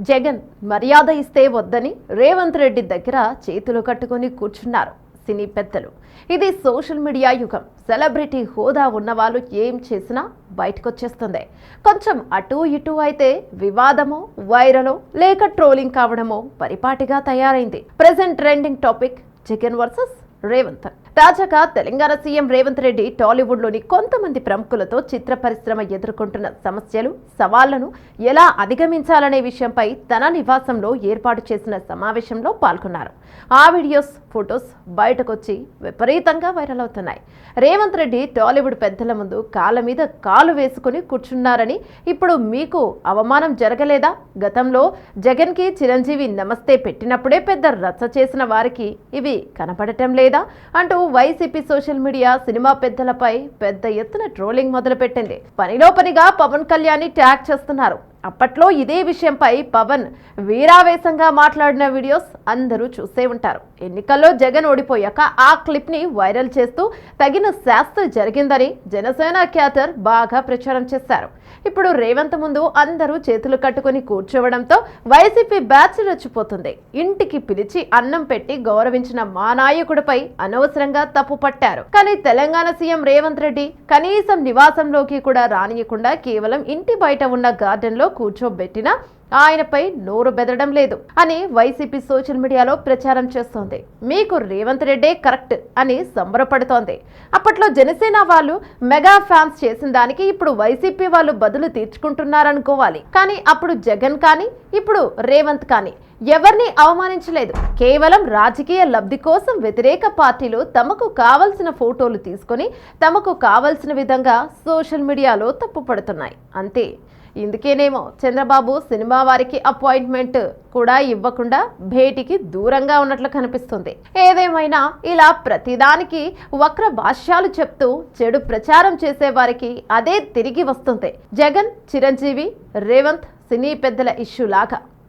జగన్ మర్యాద ఇస్తే వద్దని రేవంత్ రెడ్డి దగ్గర చేతులు కట్టుకొని కూర్చున్నారు సినీ పెద్దలు. ఇది సోషల్ మీడియా యుగం. సెలబ్రిటీ హోదా ఉన్నవాళ్ళు ఏం చేసినా బయటకొచ్చేస్తుంది. కొంచెం అటు ఇటు అయితే వివాదమో, వైరలో లేక ట్రోలింగ్ కావడమో పరిపాటిగా తయారైంది. Present trending topic Jagan versus Revanth. తాజాగా తెలంగాణ సీఎం రేవంత్ రెడ్డి టాలీవుడ్లోని కొంతమంది ప్రముఖులతో చిత్ర పరిశ్రమ ఎదుర్కొంటున్న సమస్యలు, సవాళ్లను ఎలా అధిగమించాలనే విషయంపై తన నివాసంలో ఏర్పాటు చేసిన సమావేశంలో పాల్గొన్నారు. ఆ వీడియోస్, ఫొటోస్ బయటకొచ్చి విపరీతంగా వైరల్ అవుతున్నాయి. రేవంత్ రెడ్డి టాలీవుడ్ పెద్దల ముందు కాళ్ళ మీద కాలు వేసుకుని కూర్చున్నారని, ఇప్పుడు మీకు అవమానం జరగలేదా? గతంలో జగన్కి చిరంజీవి నమస్తే పెట్టినప్పుడే పెద్ద రచ్చ చేసిన వారికి ఇవి కనపడటం లేదా అంటూ వైసీపీ సోషల్ మీడియా సినిమా పెద్దలపై పెద్ద ఎత్తున ట్రోలింగ్ మొదలుపెట్టింది. పనిలో పనిగా పవన్ కళ్యాణ్ ని ట్యాగ్ చేస్తున్నారు. అప్పట్లో ఇదే విషయంపై పవన్ వీరావేశంగా మాట్లాడిన వీడియోస్ అందరూ చూసే ఉంటారు. ఎన్నికల్లో జగన్ ఓడిపోయాక ఆ క్లిప్ ని వైరల్ చేస్తూ తగిన శాస్త్ర జరిగిందని జనసేన క్యాటర్ బాగా ప్రచారం చేశారు. ఇప్పుడు రేవంత్ ముందు అందరూ చేతులు కట్టుకుని కూర్చోవడంతో వైసీపీ బ్యాచ్ రెచ్చిపోతుంది. ఇంటికి పిలిచి అన్నం పెట్టి గౌరవించిన మా నాయకుడిపై అనవసరంగా తప్పు పట్టారు. కానీ తెలంగాణ సీఎం రేవంత్ రెడ్డి కనీసం నివాసంలోకి కూడా రానియకుండా కేవలం ఇంటి బయట ఉన్న గార్డెన్ లో కూర్చోబెట్టినా ఆయనపై నోరు బెదరడం లేదు అని వైసీపీ సోషల్ మీడియాలో ప్రచారం చేస్తోంది. మీకు రేవంత్ రెడ్డే కరెక్ట్ అని సంబరపడుతోంది. అప్పట్లో జనసేన వాళ్ళు మెగా ఫ్యాన్స్ చేసిన దానికి ఇప్పుడు వైసీపీ వాళ్ళు బదులు తీర్చుకుంటున్నారనుకోవాలి. కానీ అప్పుడు జగన్ కానీ ఇప్పుడు రేవంత్ కానీ ఎవరిని అవమానించలేదు. కేవలం రాజకీయ లబ్ధి కోసం వ్యతిరేక పార్టీలు తమకు కావలసిన ఫోటోలు తీసుకొని తమకు కావలసిన విధంగా సోషల్ మీడియాలో తప్పుపడుతున్నాయి అంతే. ఇందుకేనేమో చంద్రబాబు సినిమా వారికి అపాయింట్మెంట్ కూడా ఇవ్వకుండా భేటీకి దూరంగా ఉన్నట్లు కనిపిస్తుంది. ఏదేమైనా ఇలా ప్రతిదానికి వక్ర భాష్యాలు చెప్తూ చెడు ప్రచారం చేసే వారికి అదే తిరిగి వస్తుంది. జగన్, చిరంజీవి, రేవంత్ సినీ పెద్దల ఇష్యూ లాగా